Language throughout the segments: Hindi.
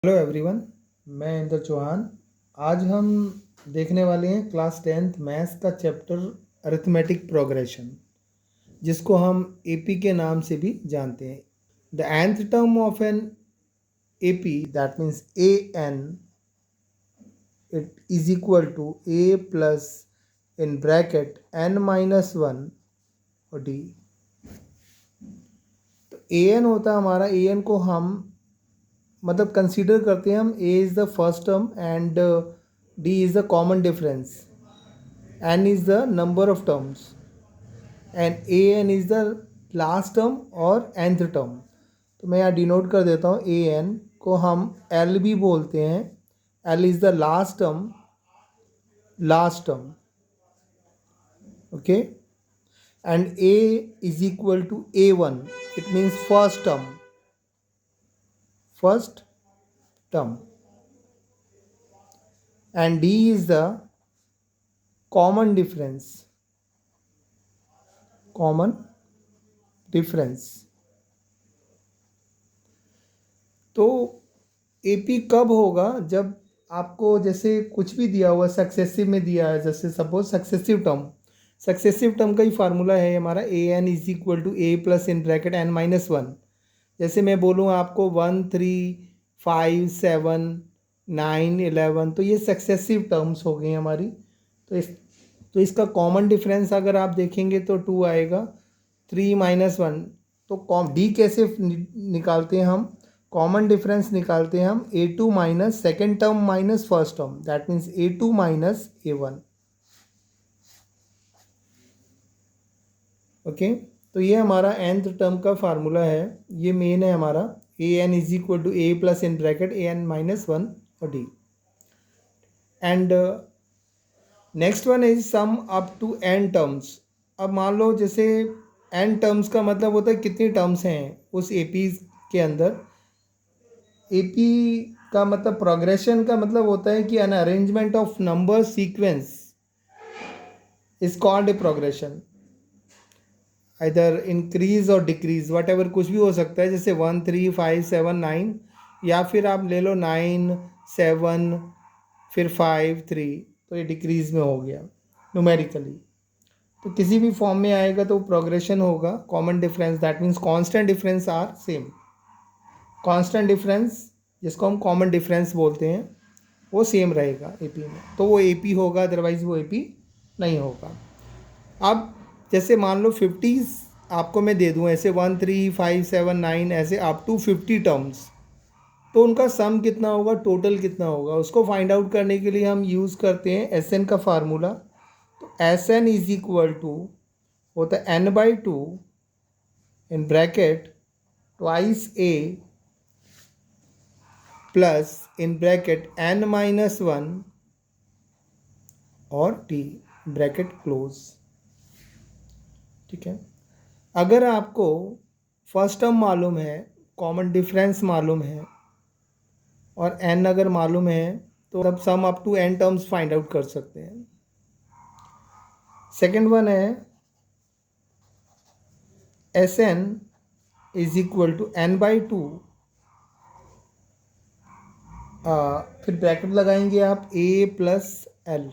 हेलो एवरीवन, मैं इंद्र चौहान। आज हम देखने वाले हैं क्लास 10th मैथ्स का चैप्टर अरिथमेटिक प्रोग्रेशन, जिसको हम एपी के नाम से भी जानते हैं। The nth term of an AP, that means A N, it is equal to A plus in bracket N minus one और डी। तो ए एन होता है हमारा, ए एन को हम मतलब कंसीडर करते हैं हम, a is the first term and d is the common difference, n is the number of terms and a n is the last term और nth टर्म। तो मैं यहाँ डिनोट कर देता हूँ, a n को हम l भी बोलते हैं। l is the last term, okay, and a is equal to a1, it means first term, and d is the common difference. तो एपी कब होगा? जब आपको जैसे कुछ भी दिया हुआ सक्सेसिव में दिया है, जैसे सपोज सक्सेसिव टर्म का ही फार्मूला है हमारा, a n is equal to A plus in bracket N minus one. जैसे मैं बोलूँ आपको 1 3 5 7 9 11, तो ये सक्सेसिव टर्म्स हो गई हमारी। तो इसका कॉमन डिफरेंस अगर आप देखेंगे तो 2 आएगा, 3 माइनस वन। तो डी कैसे निकालते हैं हम? कॉमन डिफरेंस निकालते हैं हम a2 minus second term minus first term, that means a2 minus a1। Okay, तो ये हमारा nth टर्म का फार्मूला है, ये मेन है हमारा। A n is equal to A plus in bracket a n minus one और d. And next one is sum up to n terms. अब मान लो जैसे n टर्म्स का मतलब होता है कितनी टर्म्स हैं उस एपी के अंदर। एपी का मतलब प्रोग्रेशन का मतलब होता है कि an arrangement of number sequence is called a progression, इधर इंक्रीज और डिक्रीज, वट एवर, कुछ भी हो सकता है, जैसे 1 3 5 7 9, या फिर आप ले लो 9 7 फिर 5 3, तो ये डिक्रीज में हो गया न्यूमेरिकली। तो किसी भी फॉर्म में आएगा तो प्रोग्रेशन होगा। Common difference, that means constant difference are same. Constant difference जिसको हम कॉमन डिफरेंस बोलते हैं वो सेम रहेगा एपी में, तो वो एपी होगा, अदरवाइज वो एपी नहीं होगा। अब जैसे मान लो 50 आपको मैं दे दूँ ऐसे 1 3 5 7 9 ऐसे अप टू 50 टर्म्स, तो उनका सम कितना होगा, टोटल कितना होगा, उसको फाइंड आउट करने के लिए हम यूज़ करते हैं एस एन का फार्मूला। तो S N is equal to होता है n by two in bracket twice A plus in bracket n minus one और t ब्रैकेट क्लोज। ठीक है, अगर आपको फर्स्ट टर्म मालूम है, कॉमन डिफरेंस मालूम है और n अगर मालूम है, तो तब sum up to n terms find out कर सकते हैं। सेकेंड वन है s N is equal to n by two, फिर ब्रैकेट लगाएंगे आप a प्लस एल।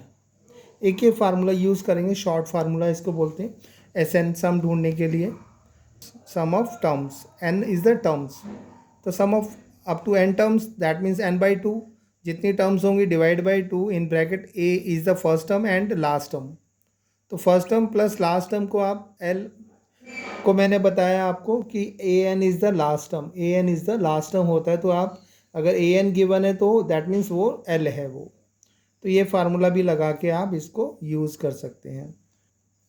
एक ये फार्मूला यूज़ करेंगे, शॉर्ट फार्मूला इसको बोलते हैं, एस एन सम ढूंढने के लिए। Sum of terms, n is the terms, तो sum of up to n terms, that means n by two, जितनी टर्म्स होंगी divide by two, in bracket a is the first term and last term. तो first term plus last term को आप l को मैंने बताया आपको कि a n is the last term, a n is the last term होता है, तो आप अगर ए एन गिवन है तो दैट मीन्स वो एल है वो। तो ये फार्मूला भी लगा के आप इसको यूज़ कर सकते हैं।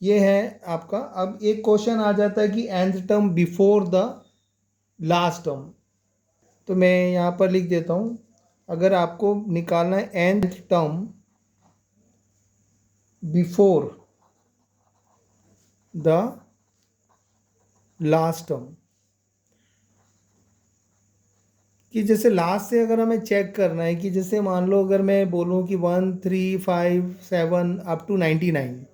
ये है आपका। अब एक क्वेश्चन आ जाता है कि nth term before the last term, तो मैं यहाँ पर लिख देता हूँ, अगर आपको निकालना है nth term before the last term, कि जैसे लास्ट से अगर हमें चेक करना है कि जैसे मान लो अगर मैं बोलूँ कि 1 3 5 7 अप टू 99,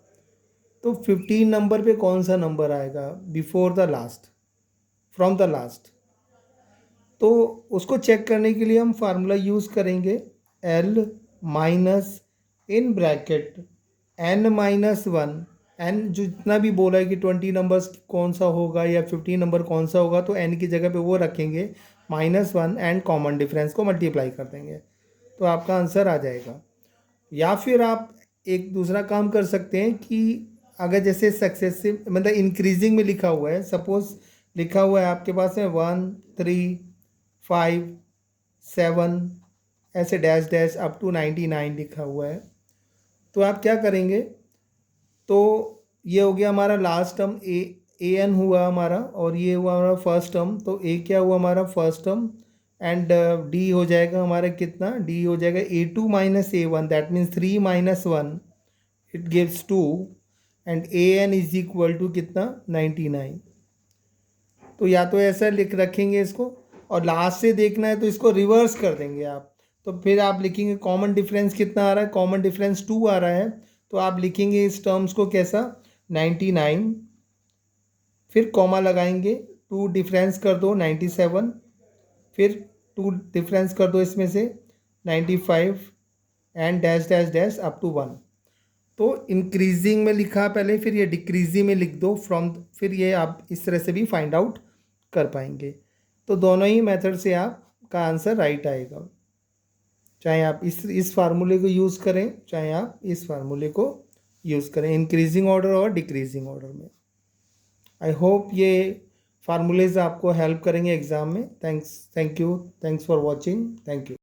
तो 15 नंबर पे कौन सा नंबर आएगा before the last, from the last? तो उसको चेक करने के लिए हम फार्मूला यूज़ करेंगे L minus in bracket n-1, n जो जितना भी बोला है कि 20 नंबर्स कौन सा होगा या 15 नंबर कौन सा होगा, तो n की जगह पे वो रखेंगे -1 एंड कॉमन डिफरेंस को मल्टीप्लाई कर देंगे तो आपका आंसर आ जाएगा। या फिर आप एक दूसरा काम कर सकते हैं कि अगर जैसे सक्सेसिव मतलब इंक्रीजिंग में लिखा हुआ है, सपोज लिखा हुआ है आपके पास है 1 3 5 7 ऐसे डैश डैश अप टू 99 लिखा हुआ है, तो आप क्या करेंगे, तो ये हो गया हमारा लास्ट टर्म ए एन हुआ हमारा, और ये हुआ हमारा फर्स्ट टर्म, तो ए क्या हुआ हमारा फर्स्ट टर्म, एंड डी हो जाएगा हमारा कितना, डी हो जाएगा A2 minus A1, that means 3 minus 1 it gives 2, and AN is equal to कितना 99। तो या तो ऐसा लिख रखेंगे इसको, और लास्ट से देखना है तो इसको रिवर्स कर देंगे आप, तो फिर आप लिखेंगे कॉमन डिफरेंस कितना आ रहा है, कॉमन डिफरेंस 2 आ रहा है, तो आप लिखेंगे इस टर्म्स को कैसा 99, फिर कॉमा लगाएंगे, 2 डिफरेंस कर दो 97, फिर 2 डिफरेंस कर दो इसमें से 95, and dash dash dash up to 1। तो इंक्रीजिंग में लिखा पहले, फिर ये डिक्रीजिंग में लिख दो फ्रॉम, फिर ये आप इस तरह से भी फाइंड आउट कर पाएंगे। तो दोनों ही मेथड से आपका आंसर राइट आएगा, चाहे आप इस फार्मूले को यूज़ करें, चाहे आप इस फार्मूले को यूज़ करें, इंक्रीजिंग ऑर्डर और डिक्रीजिंग ऑर्डर में। आई होप ये फार्मूलेज आपको हेल्प करेंगे एग्ज़ाम में। Thanks, thank you, thanks for watching, thank you.